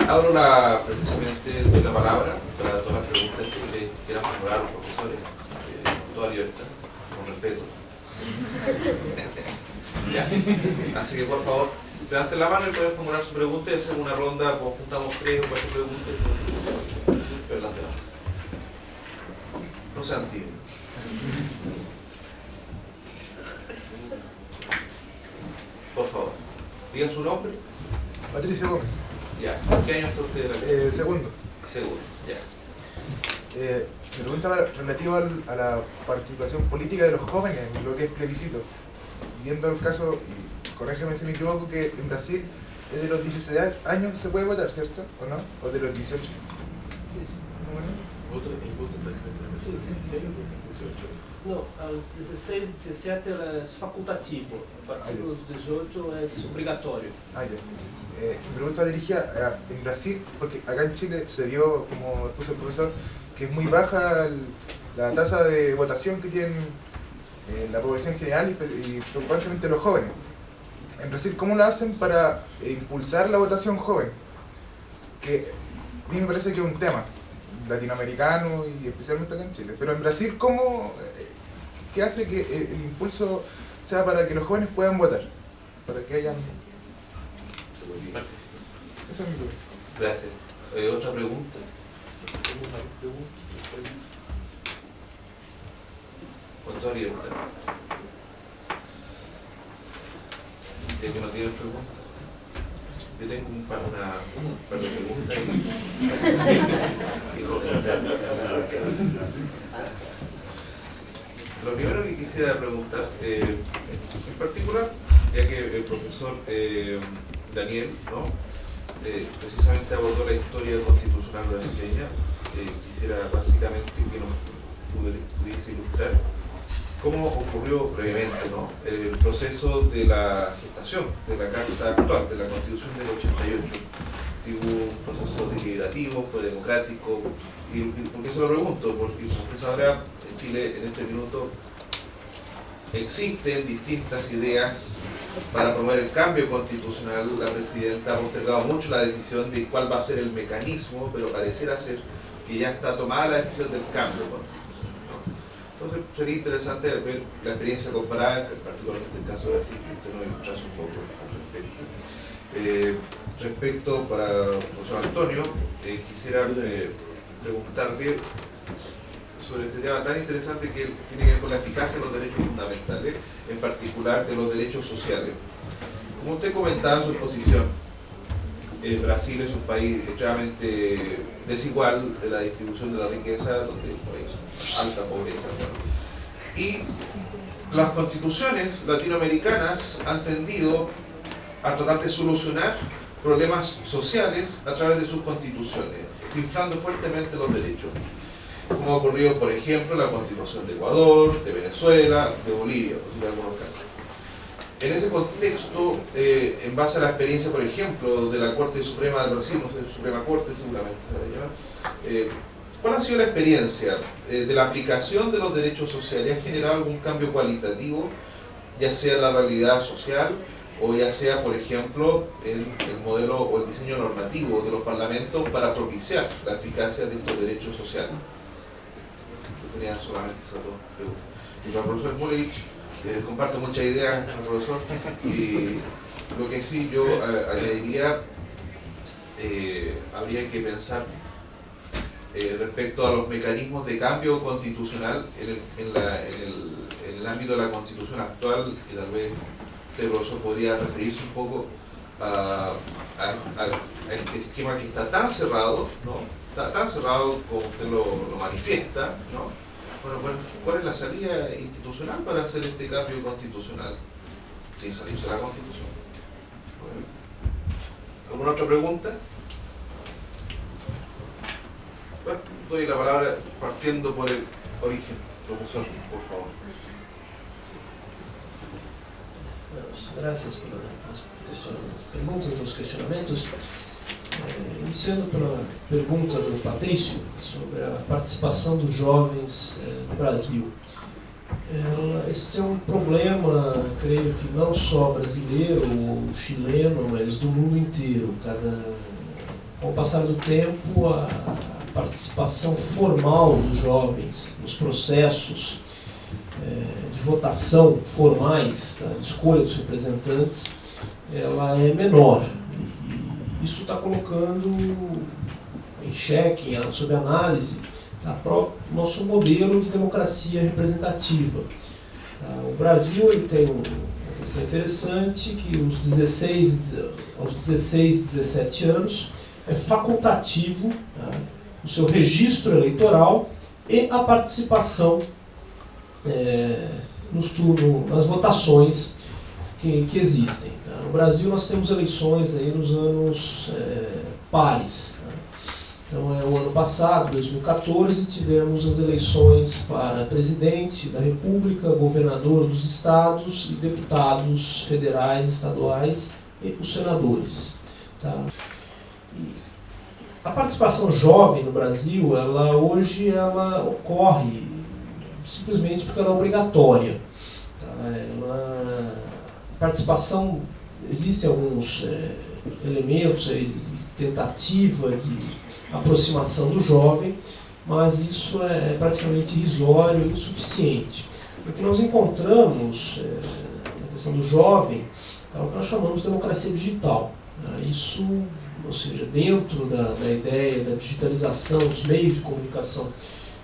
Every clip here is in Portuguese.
Ahora precisamente doy la palabra para todas las preguntas que ustedes quieran formular a los profesores, con toda libertad, con respeto. Ya. Así que por favor, levanten la mano y pueden formular su pregunta y hacer una ronda, pues juntamos 3 o 4 preguntas. Pero las demás. No sean tímidos. Por favor, diga su nombre. Patricio Gómez. Ya. ¿Qué año está usted de la clase? Segundo. Segundo, ya. Mi pregunta va relativa a la participación política de los jóvenes en lo que es plebiscito. Viendo el caso, y corrígeme si me equivoco, que en Brasil es de los 16 años se puede votar, ¿cierto? ¿O no? ¿O de los 18? El voto puede ser Sí, 16 o 18. No, aos 16, 17 é facultativo, a partir dos 18 é obrigatório. Ah, ya. Mi pregunta dirigida en Brasil, porque acá en Chile se vio, como puso el profesor, que es muy baja la tasa de votación que tienen la población general y preocupantemente los jóvenes. En Brasil, ¿cómo lo hacen para impulsar la votación joven? Que a mí me parece que es un tema latinoamericano y especialmente acá en Chile. Pero en Brasil, ¿qué hace que el impulso sea para que los jóvenes puedan votar? Para que hayan... Esa es mi pregunta. Gracias. ¿Otra pregunta? Con toda libertad. Ya que no tienes preguntas. Yo tengo un par de preguntas Lo primero que quisiera preguntar, en particular, ya que el profesor Daniel, ¿no? Precisamente abordó la historia constitucional brasileña, quisiera básicamente que nos pudiese ilustrar cómo ocurrió brevemente, ¿no? El proceso de la gestación de la Carta actual, de la Constitución del 88. Si hubo un proceso deliberativo, fue democrático, y ¿por qué se lo pregunto? Porque usted sabrá, en Chile en este minuto existen distintas ideas para promover el cambio constitucional. La presidenta ha postergado mucho la decisión de cuál va a ser el mecanismo, pero pareciera ser que ya está tomada la decisión del cambio constitucional, ¿no? Entonces sería interesante ver la experiencia comparada, particularmente el caso de Brasil, que usted nos ilustrase un poco al respecto. Respecto para el profesor Antonio, quisiera preguntarle sobre este tema tan interesante que tiene que ver con la eficacia de los derechos fundamentales, en particular de los derechos sociales. Como usted comentaba en su exposición, Brasil es un país extremadamente desigual de la distribución de la riqueza, donde hay alta pobreza, ¿no? Y las constituciones latinoamericanas han tendido a tratar de solucionar problemas sociales a través de sus constituciones, inflando fuertemente los derechos, como ha ocurrido, por ejemplo, en la Constitución de Ecuador, de Venezuela, de Bolivia, en algunos casos. En ese contexto, en base a la experiencia, por ejemplo, de la Corte Suprema de Brasil, no sé, Suprema Corte seguramente se llama, ¿cuál ha sido la experiencia de la aplicación de los derechos sociales? ¿Ha generado algún cambio cualitativo, ya sea en la realidad social, o ya sea, por ejemplo, en el modelo o el diseño normativo de los parlamentos para propiciar la eficacia de estos derechos sociales? Yo tenía solamente esas dos preguntas. Y para el profesor Smolarich, comparto muchas ideas con el profesor, y lo que sí yo añadiría, habría que pensar respecto a los mecanismos de cambio constitucional en el ámbito de la Constitución actual, y tal vez usted, profesor, podría referirse un poco a este esquema que está tan cerrado, ¿no? Tan cerrado como usted lo manifiesta, ¿no? Bueno, ¿cuál es la salida institucional para hacer este cambio constitucional sin salirse de la Constitución? Bueno. ¿Alguna otra pregunta? Bueno, doy la palabra partiendo por el origen. Profesor, por favor. Gracias pelas perguntas, pelos questionamentos. Iniciando pela pergunta do Patrício sobre a participação dos jovens no Brasil. Esse é um problema, creio que não só brasileiro ou chileno, mas do mundo inteiro. com o passar do tempo, a participação formal dos jovens nos processos de votação formais, tá, de escolha dos representantes, ela é menor. E isso está colocando em xeque, sob análise, o nosso modelo de democracia representativa. O Brasil ele tem uma questão interessante, que aos 16, 17 anos é facultativo o seu registro eleitoral e a participação nas votações que existem. Tá? No Brasil nós temos eleições aí nos anos pares. Então, o ano passado, 2014, tivemos as eleições para presidente da República, governador dos estados e deputados federais, estaduais e os senadores. Tá? A participação jovem no Brasil, hoje ela ocorre simplesmente porque ela é obrigatória. Tá? Participação, existem alguns elementos aí de tentativa de aproximação do jovem, mas isso é praticamente irrisório e insuficiente. O que nós encontramos na questão do jovem é o que nós chamamos de democracia digital. Isso, ou seja, dentro da ideia da digitalização dos meios de comunicação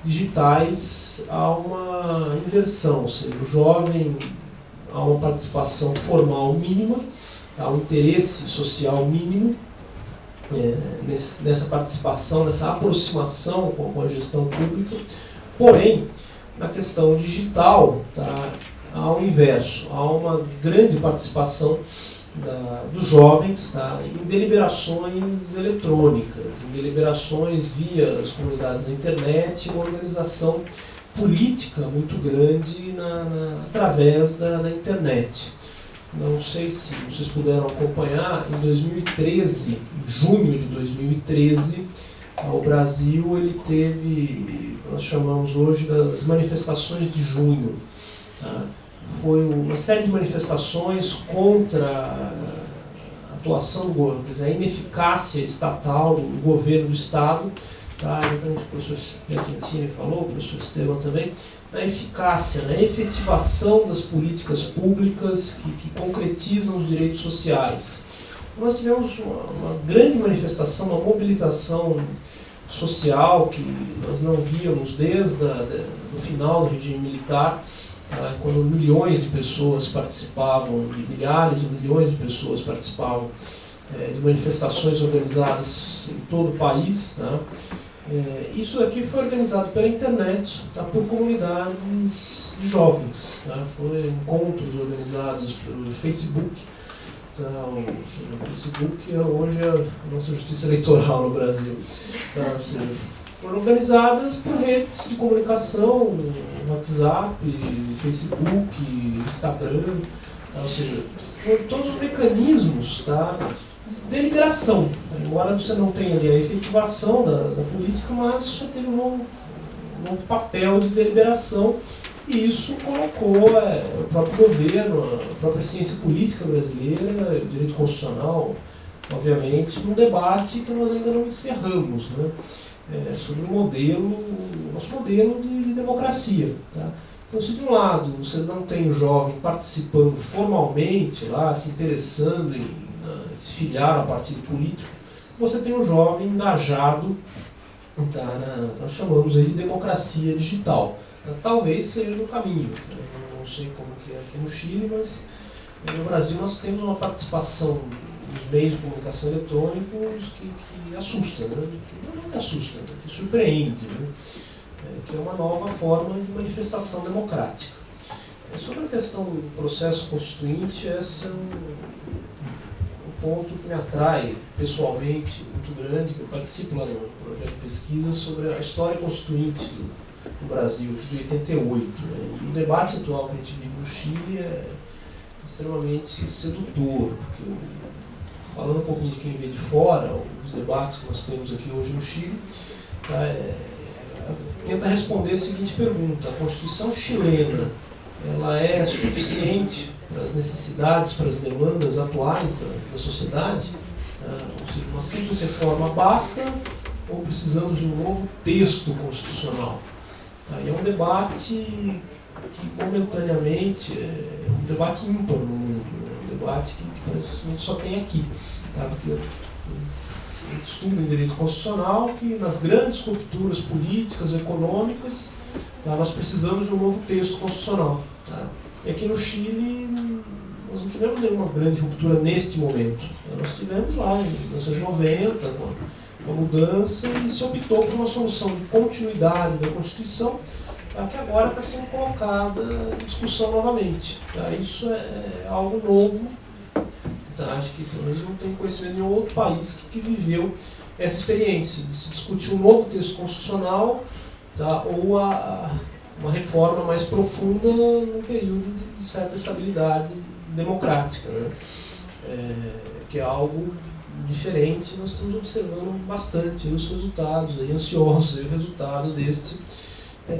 digitais, há uma inversão, ou seja, o jovem há uma participação formal mínima, há um interesse social mínimo, nessa participação, nessa aproximação com a gestão pública. Porém, na questão digital, tá, há o inverso, há uma grande participação dos jovens, tá, em deliberações eletrônicas, em deliberações via as comunidades da internet, uma organização política muito grande através da internet. Não sei se vocês puderam acompanhar, em 2013, em junho de 2013, o Brasil ele teve, nós chamamos hoje das manifestações de junho. Tá? Foi uma série de manifestações contra a atuação do governo, quer dizer, a ineficácia estatal do governo do Estado, tá? Exatamente o professor Piacentini falou, o professor Esteban também, na eficácia, na efetivação das políticas públicas que concretizam os direitos sociais. Nós tivemos uma grande manifestação, uma mobilização social que nós não víamos desde o final do regime militar, quando milhões de pessoas participavam, milhares e milhões de pessoas participavam de manifestações organizadas em todo o país. Tá? Isso aqui foi organizado pela internet, tá, por comunidades de jovens. Tá? Foram encontros organizados pelo Facebook. Tá? O Facebook hoje é a nossa justiça eleitoral no Brasil. Tá? Ou seja, foram organizadas por redes de comunicação, WhatsApp, Facebook, Instagram. Tá? Ou seja, foram todos os mecanismos, tá, de deliberação. Embora você não tenha ali a efetivação da política, mas já teve um novo papel de deliberação, e isso colocou o próprio governo, a própria ciência política brasileira, o direito constitucional, obviamente, num debate que nós ainda não encerramos, né, sobre o nosso modelo de democracia. Tá? Então, se de um lado você não tem o jovem participando formalmente, lá, se interessando em se filiar a partido político, você tem um jovem engajado, tá, nós chamamos aí de democracia digital. Tá? Talvez seja no caminho, tá? Eu não sei como que é aqui no Chile, mas no Brasil nós temos uma participação nos meios de comunicação eletrônicos que assusta, né? Não que assusta, que surpreende, né? Que é uma nova forma de manifestação democrática. Sobre a questão do processo constituinte, esse é um ponto que me atrai pessoalmente muito grande, que eu participo lá no projeto de pesquisa sobre a história constituinte do Brasil, aqui de 88. Né? E o debate atual que a gente vive no Chile é extremamente sedutor, porque falando um pouquinho de quem vê de fora, os debates que nós temos aqui hoje no Chile, tá, tenta responder a seguinte pergunta: a Constituição chilena, ela é suficiente para as necessidades, para as demandas atuais da sociedade? Ou seja, uma simples reforma basta ou precisamos de um novo texto constitucional? E é um debate que momentaneamente é um debate ímpar no mundo, um debate que praticamente só tem aqui, porque eles estudam em direito constitucional que nas grandes rupturas políticas ou econômicas nós precisamos de um novo texto constitucional. E aqui no Chile nós não tivemos nenhuma grande ruptura neste momento. Nós tivemos lá em 1990 com a mudança e se optou por uma solução de continuidade da Constituição, que agora está sendo colocada em discussão novamente. Isso é algo novo. Acho que pelo menos não tem conhecimento de nenhum outro país que viveu essa experiência de se discutir um novo texto constitucional, ou uma reforma mais profunda num período de certa estabilidade democrática, que é algo diferente. Nós estamos observando bastante os resultados, ansiosos o resultado deste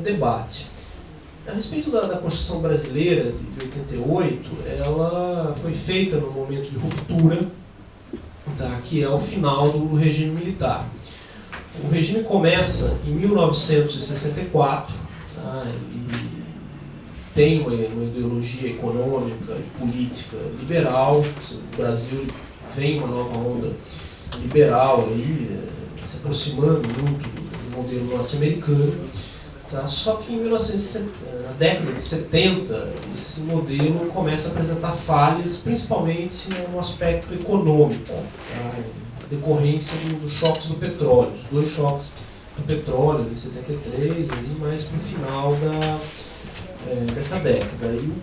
debate. A respeito da Constituição brasileira de 88, ela foi feita num momento de ruptura, que é o final do regime militar. O regime começa em 1964, e tem uma ideologia econômica e política liberal. O Brasil vem uma nova onda liberal aí, se aproximando muito do modelo norte-americano. Só que na década de 70, esse modelo começa a apresentar falhas, principalmente no aspecto econômico, em decorrência dos choques do petróleo, os dois choques do petróleo de 73, mais para o final dessa década. E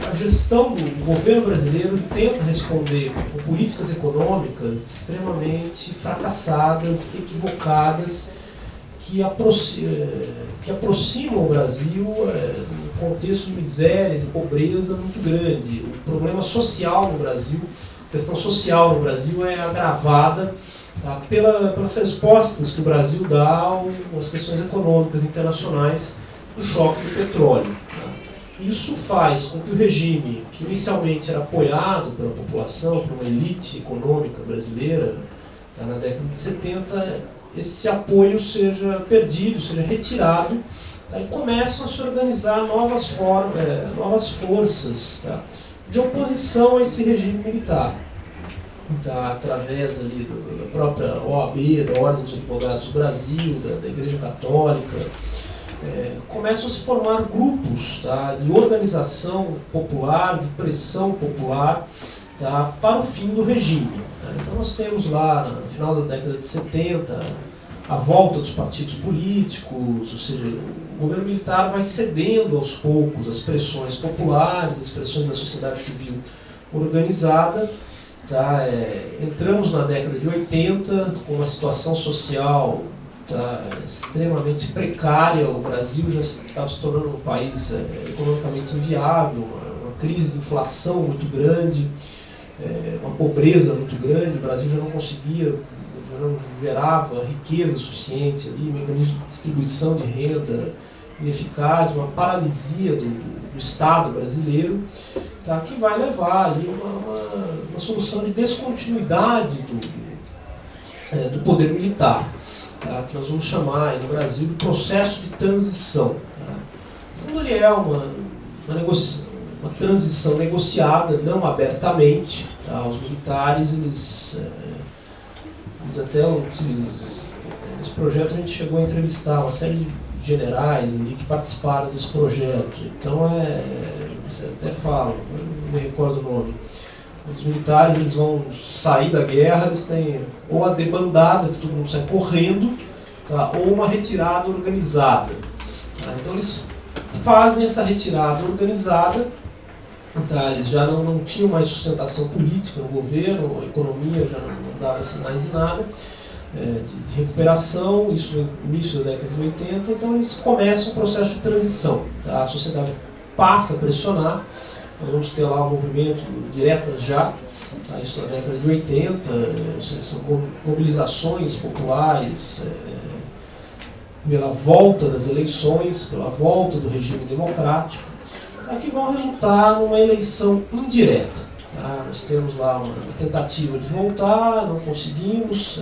a gestão do governo brasileiro tenta responder com políticas econômicas extremamente fracassadas, equivocadas, que aproximam o Brasil num contexto de miséria, de pobreza muito grande. O problema social no Brasil, a questão social no Brasil é agravada pelas respostas que o Brasil dá às questões econômicas internacionais do choque do petróleo. Isso faz com que o regime, que inicialmente era apoiado pela população, por uma elite econômica brasileira, na década de 70, esse apoio seja perdido, seja retirado, e começam a se organizar novas forças de oposição a esse regime militar. Através ali da própria OAB, da Ordem dos Advogados do Brasil, da Igreja Católica, começam a se formar grupos de organização popular, de pressão popular, para o fim do regime. Então nós temos lá, no final da década de 70, a volta dos partidos políticos, ou seja, o governo militar vai cedendo aos poucos às pressões populares, às pressões da sociedade civil organizada. Entramos na década de 80 com uma situação social extremamente precária. O Brasil já estava se tornando um país economicamente inviável, uma crise de inflação muito grande, uma pobreza muito grande. O Brasil já não conseguia, já não gerava riqueza suficiente ali, mecanismo de distribuição de renda ineficaz, uma paralisia do Estado brasileiro, que vai levar ali uma solução de descontinuidade do poder militar, que nós vamos chamar no Brasil de processo de transição. No fundo, ele é uma transição negociada, não abertamente. Os militares, eles até nesse projeto a gente chegou a entrevistar uma série de generais ali que participaram desse projeto. Então você até fala, não me recordo o nome. Os militares, eles vão sair da guerra, eles têm ou a debandada, que todo mundo sai correndo, ou uma retirada organizada. Então eles fazem essa retirada organizada. Eles já não tinham mais sustentação política no governo, a economia já não dava sinais de nada, de recuperação, isso no início da década de 80, então eles começam um processo de transição. A sociedade passa a pressionar, nós vamos ter lá um movimento diretas já, isso na década de 80, são mobilizações populares pela volta das eleições, pela volta do regime democrático, que vão resultar numa eleição indireta. Tá? Nós temos lá uma tentativa de voltar, não conseguimos.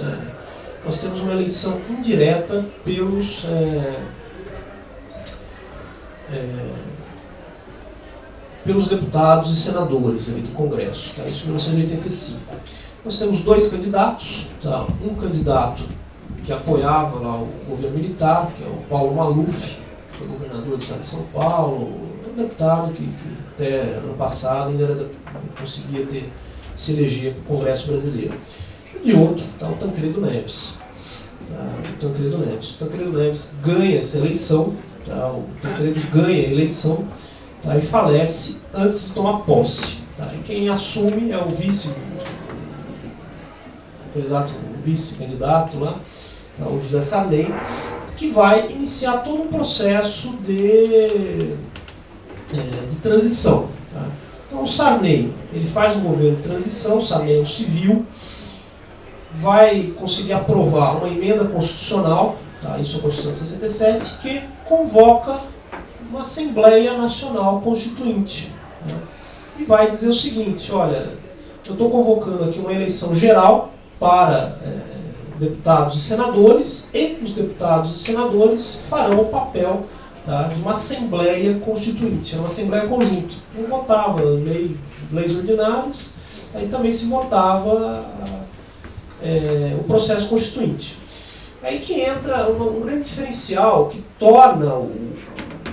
Nós temos uma eleição indireta pelos deputados e senadores ali do Congresso, tá? Isso em 1985. Nós temos 2 candidatos, tá? Um candidato que apoiava lá o governo militar, que é o Paulo Maluf, que foi governador do estado de São Paulo, um deputado que até ano passado ainda conseguia se eleger para o Congresso brasileiro. E de outro, tá? O Tancredo Neves. Tá? O Tancredo Neves ganha essa eleição, tá? O Tancredo ganha a eleição, tá? E falece antes de tomar posse. Tá? E quem assume é o vice-candidato lá, tá? O José Sarney, que vai iniciar todo um processo de transição. Tá? Então o Sarney, ele faz um governo de transição, o Sarney é um civil, vai conseguir aprovar uma emenda constitucional, tá? Isso é a Constituição de 67, que convoca uma Assembleia Nacional Constituinte. Né? E vai dizer o seguinte: olha, eu estou convocando aqui uma eleição geral para deputados e senadores, e os deputados e senadores farão o papel, tá, de uma Assembleia Constituinte, uma Assembleia Conjunta. Não votava leis ordinárias, tá, e também se votava o processo constituinte. Aí que entra um grande diferencial que torna o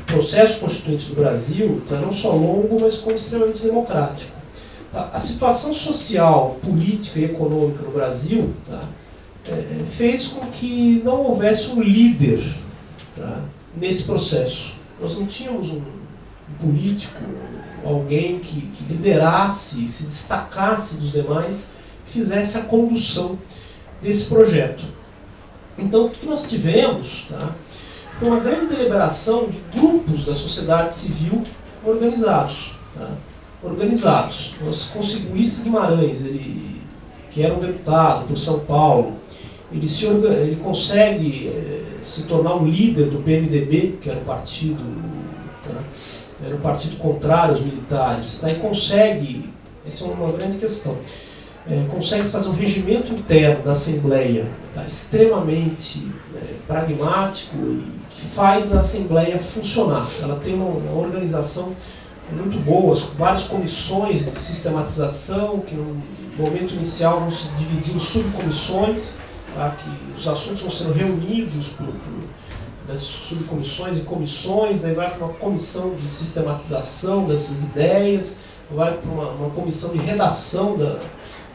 processo constituinte do Brasil, tá, não só longo, mas como extremamente democrático. Tá? A situação social, política e econômica no Brasil, tá, fez com que não houvesse um líder, tá, nesse processo. Nós não tínhamos um político, alguém que liderasse, se destacasse dos demais, fizesse a condução desse projeto. Então, o que nós tivemos, tá, foi uma grande deliberação de grupos da sociedade civil organizados. Tá? Nós conseguimos, Ulisses Guimarães, que era um deputado por São Paulo, ele consegue se tornar um líder do PMDB, que era um partido, tá? Era um partido contrário aos militares, tá? E consegue, essa é uma grande questão, consegue fazer um regimento interno da Assembleia, tá? Extremamente pragmático e que faz a Assembleia funcionar. Ela tem uma organização muito boa, várias comissões de sistematização, que no momento inicial vão se dividir em subcomissões, tá? Que os assuntos vão sendo reunidos das subcomissões e comissões, daí vai para uma comissão de sistematização dessas ideias, vai para uma comissão de redação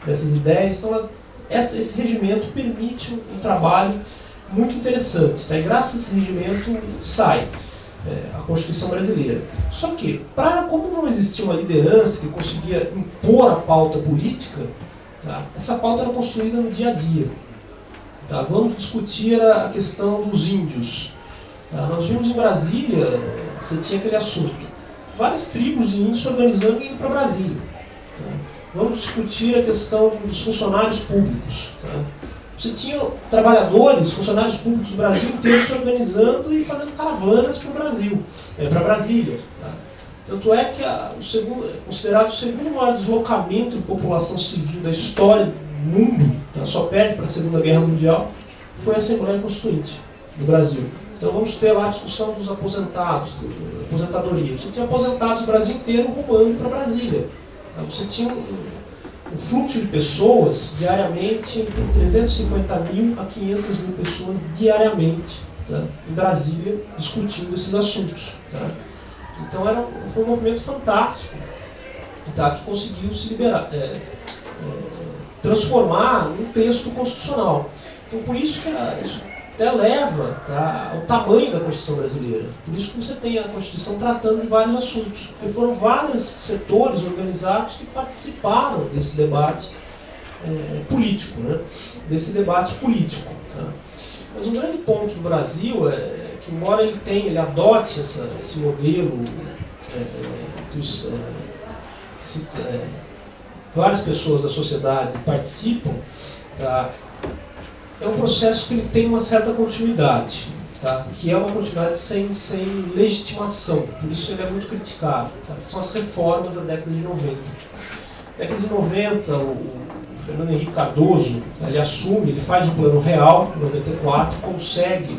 dessas ideias. Então, esse regimento permite um trabalho muito interessante. Tá? E graças a esse regimento sai a Constituição brasileira. Só que, como não existia uma liderança que conseguia impor a pauta política, tá? Essa pauta era construída no dia a dia. Tá? Vamos discutir a questão dos índios. Tá? Nós vimos em Brasília, você tinha aquele assunto, várias tribos de índios se organizando e indo para Brasília. Tá? Vamos discutir a questão dos funcionários públicos. Tá? Você tinha trabalhadores, funcionários públicos do Brasil inteiro se organizando e fazendo caravanas para o Brasil, para Brasília. Tá? Tanto é que considerado o segundo maior deslocamento de população civil da história do mundo, tá? Só perde para a Segunda Guerra Mundial, foi a Assembleia Constituinte do Brasil. Então vamos ter lá a discussão dos aposentados, da aposentadoria. Você tinha aposentados do Brasil inteiro rumando para Brasília. Tá? Você tinha o fluxo de pessoas diariamente entre 350 mil a 500 mil pessoas diariamente, tá? Em Brasília discutindo esses assuntos. Tá? Então foi um movimento fantástico, tá? Que conseguiu se transformar num texto constitucional. Então por isso que isso até leva, tá, ao tamanho da Constituição brasileira. Por isso que você tem a Constituição tratando de vários assuntos. Porque foram vários setores organizados que participaram desse debate político, né? Desse debate político. Tá? Mas um grande ponto do Brasil é que, embora ele adote esse modelo várias pessoas da sociedade participam, tá? É um processo que ele tem uma certa continuidade, tá? Que é uma continuidade sem legitimação, por isso ele é muito criticado. Tá? São as reformas da década de 90. década de 90, o Fernando Henrique Cardoso, ele assume, ele faz o Plano Real, em 94, consegue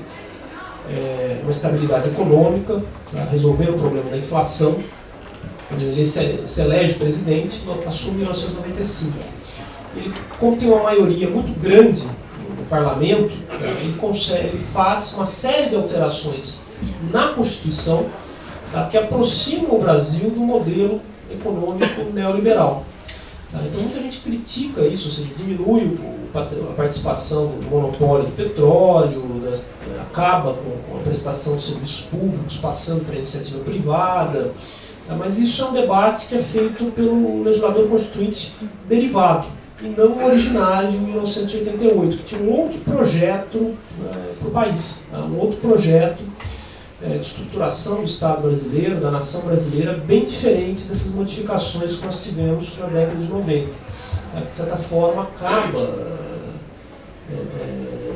uma estabilidade econômica, tá, resolver o problema da inflação. Ele se elege presidente, assume em 1995. Ele, como tem uma maioria muito grande no parlamento, ele faz uma série de alterações na Constituição, tá, que aproximam o Brasil do modelo econômico neoliberal. Tá? Então muita gente critica isso, ou seja, diminui a participação do monopólio do petróleo, acaba com a prestação de serviços públicos, passando para a iniciativa privada. Tá? Mas isso é um debate que é feito pelo legislador constituinte derivado, e não originário de 1988, que tinha um outro projeto para o país, tá? Um outro projeto de estruturação do Estado brasileiro, da nação brasileira, bem diferente dessas modificações que nós tivemos na década de 90. Tá? De certa forma, acaba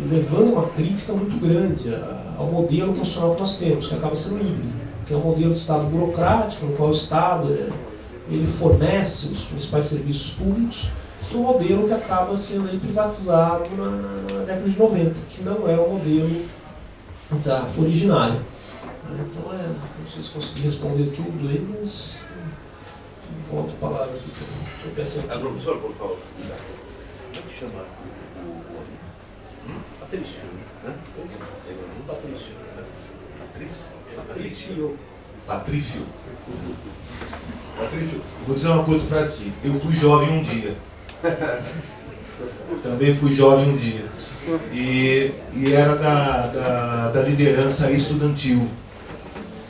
levando uma crítica muito grande ao modelo constitucional que nós temos, que acaba sendo híbrido, que é um modelo de Estado burocrático, no qual o Estado ele fornece os principais serviços públicos, um modelo que acaba sendo aí privatizado na década de 90, que não é o modelo originário. Então, não sei se consegui responder tudo aí, mas volto a palavra aqui para o PSL. Professor, por favor. Como é que chama o homem? Patrício. Patrício. Patrício, vou dizer uma coisa para ti. Eu fui jovem um dia. Também fui jovem um dia. E era da liderança estudantil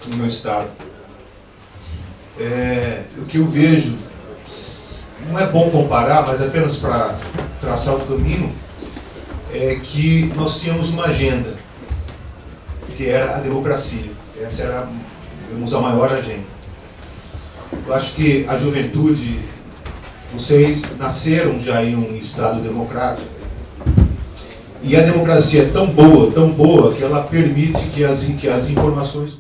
no meu estado. O que eu vejo, não é bom comparar, mas apenas para traçar o caminho, é que nós tínhamos uma agenda, que era a democracia. Essa era, digamos, a maior agenda. Eu acho que a juventude, vocês nasceram já em um Estado democrático, e a democracia é tão boa, que ela permite que as informações